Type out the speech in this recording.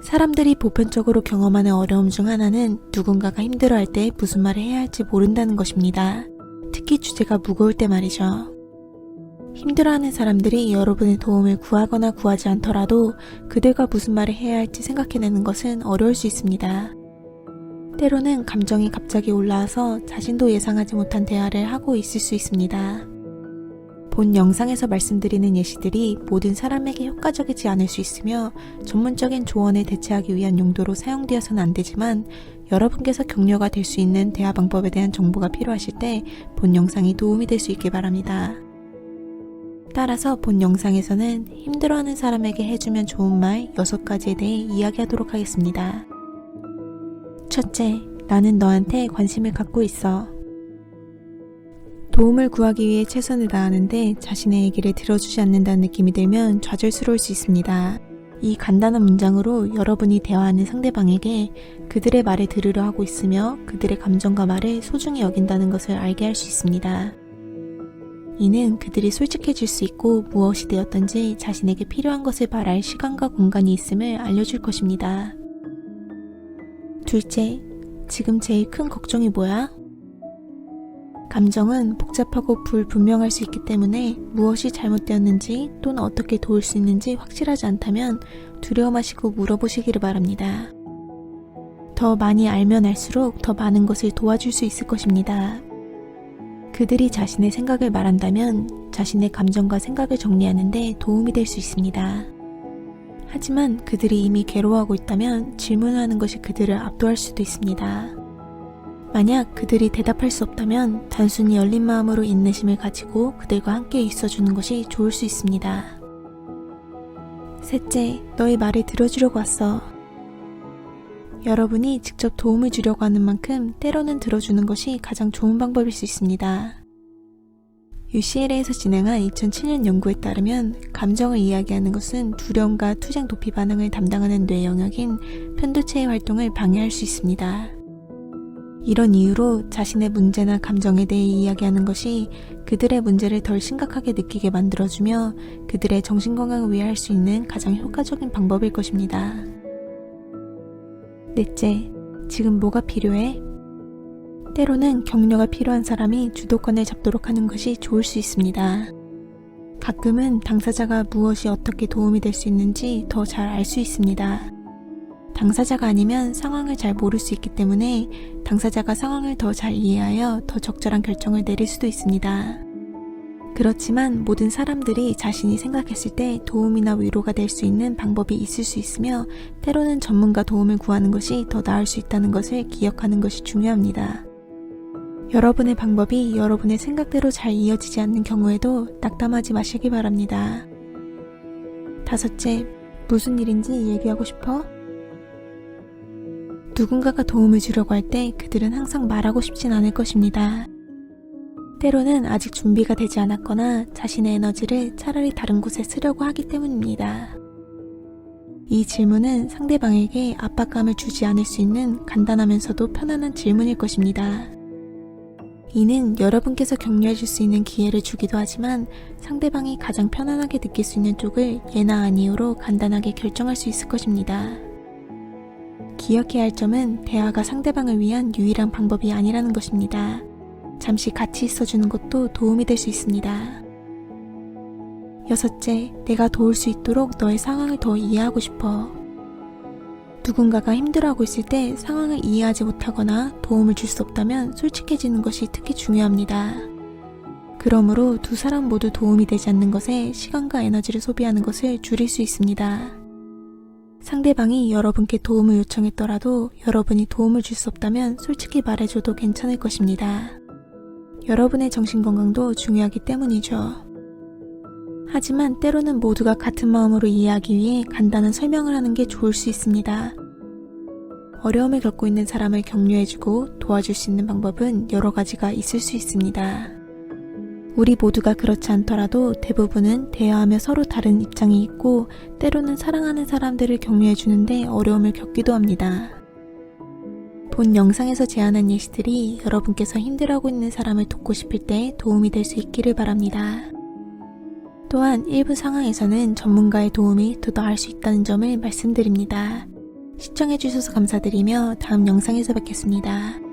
사람들이 보편적으로 경험하는 어려움 중 하나는 누군가가 힘들어할 때 무슨 말을 해야 할지 모른다는 것입니다. 특히 주제가 무거울 때 말이죠. 힘들어하는 사람들이 여러분의 도움을 구하거나 구하지 않더라도 그들과 무슨 말을 해야 할지 생각해내는 것은 어려울 수 있습니다. 때로는 감정이 갑자기 올라와서 자신도 예상하지 못한 대화를 하고 있을 수 있습니다. 본 영상에서 말씀드리는 예시들이 모든 사람에게 효과적이지 않을 수 있으며 전문적인 조언에 대체하기 위한 용도로 사용되어서는 안 되지만 여러분께서 격려가 될 수 있는 대화 방법에 대한 정보가 필요하실 때 본 영상이 도움이 될 수 있길 바랍니다. 따라서 본 영상에서는 힘들어하는 사람에게 해주면 좋은 말 6가지에 대해 이야기하도록 하겠습니다. 첫째, 나는 너한테 관심을 갖고 있어. 도움을 구하기 위해 최선을 다하는데 자신의 얘기를 들어주지 않는다는 느낌이 들면 좌절스러울 수 있습니다. 이 간단한 문장으로 여러분이 대화하는 상대방에게 그들의 말을 들으려 하고 있으며 그들의 감정과 말을 소중히 여긴다는 것을 알게 할 수 있습니다. 이는 그들이 솔직해질 수 있고 무엇이 되었든지 자신에게 필요한 것을 말할 시간과 공간이 있음을 알려줄 것입니다. 둘째, 지금 제일 큰 걱정이 뭐야? 감정은 복잡하고 불분명할 수 있기 때문에 무엇이 잘못되었는지 또는 어떻게 도울 수 있는지 확실하지 않다면 두려워 마시고 물어보시기를 바랍니다. 더 많이 알면 알수록 더 많은 것을 도와줄 수 있을 것입니다. 그들이 자신의 생각을 말한다면 자신의 감정과 생각을 정리하는 데 도움이 될 수 있습니다. 하지만 그들이 이미 괴로워하고 있다면 질문하는 것이 그들을 압도할 수도 있습니다. 만약 그들이 대답할 수 없다면 단순히 열린 마음으로 인내심을 가지고 그들과 함께 있어주는 것이 좋을 수 있습니다. 셋째, 너의 말을 들어주려고 왔어. 여러분이 직접 도움을 주려고 하는 만큼 때로는 들어주는 것이 가장 좋은 방법일 수 있습니다. UCLA에서 진행한 2007년 연구에 따르면 감정을 이야기하는 것은 두려움과 투쟁 도피 반응을 담당하는 뇌 영역인 편도체의 활동을 방해할 수 있습니다. 이런 이유로 자신의 문제나 감정에 대해 이야기하는 것이 그들의 문제를 덜 심각하게 느끼게 만들어주며 그들의 정신건강을 위해 할 수 있는 가장 효과적인 방법일 것입니다. 넷째, 지금 뭐가 필요해? 때로는 격려가 필요한 사람이 주도권을 잡도록 하는 것이 좋을 수 있습니다. 가끔은 당사자가 무엇이 어떻게 도움이 될 수 있는지 더 잘 알 수 있습니다. 당사자가 아니면 상황을 잘 모를 수 있기 때문에 당사자가 상황을 더 잘 이해하여 더 적절한 결정을 내릴 수도 있습니다. 그렇지만 모든 사람들이 자신이 생각했을 때 도움이나 위로가 될 수 있는 방법이 있을 수 있으며 때로는 전문가 도움을 구하는 것이 더 나을 수 있다는 것을 기억하는 것이 중요합니다. 여러분의 방법이 여러분의 생각대로 잘 이어지지 않는 경우에도 낙담하지 마시기 바랍니다. 다섯째, 무슨 일인지 얘기하고 싶어? 누군가가 도움을 주려고 할 때 그들은 항상 말하고 싶진 않을 것입니다. 때로는 아직 준비가 되지 않았거나 자신의 에너지를 차라리 다른 곳에 쓰려고 하기 때문입니다. 이 질문은 상대방에게 압박감을 주지 않을 수 있는 간단하면서도 편안한 질문일 것입니다. 이는 여러분께서 격려해 줄 수 있는 기회를 주기도 하지만 상대방이 가장 편안하게 느낄 수 있는 쪽을 예나 아니오로 간단하게 결정할 수 있을 것입니다. 기억해야 할 점은 대화가 상대방을 위한 유일한 방법이 아니라는 것입니다. 잠시 같이 있어주는 것도 도움이 될 수 있습니다. 여섯째, 내가 도울 수 있도록 너의 상황을 더 이해하고 싶어. 누군가가 힘들어하고 있을 때 상황을 이해하지 못하거나 도움을 줄 수 없다면 솔직해지는 것이 특히 중요합니다. 그러므로 두 사람 모두 도움이 되지 않는 것에 시간과 에너지를 소비하는 것을 줄일 수 있습니다. 상대방이 여러분께 도움을 요청했더라도 여러분이 도움을 줄 수 없다면 솔직히 말해줘도 괜찮을 것입니다. 여러분의 정신건강도 중요하기 때문이죠. 하지만 때로는 모두가 같은 마음으로 이해하기 위해 간단한 설명을 하는 게 좋을 수 있습니다. 어려움을 겪고 있는 사람을 격려해주고 도와줄 수 있는 방법은 여러 가지가 있을 수 있습니다. 우리 모두가 그렇지 않더라도 대부분은 대화하며 서로 다른 입장이 있고 때로는 사랑하는 사람들을 격려해주는데 어려움을 겪기도 합니다. 본 영상에서 제안한 예시들이 여러분께서 힘들어하고 있는 사람을 돕고 싶을 때 도움이 될 수 있기를 바랍니다. 또한 일부 상황에서는 전문가의 도움이 더 나을 수 있다는 점을 말씀드립니다. 시청해주셔서 감사드리며 다음 영상에서 뵙겠습니다.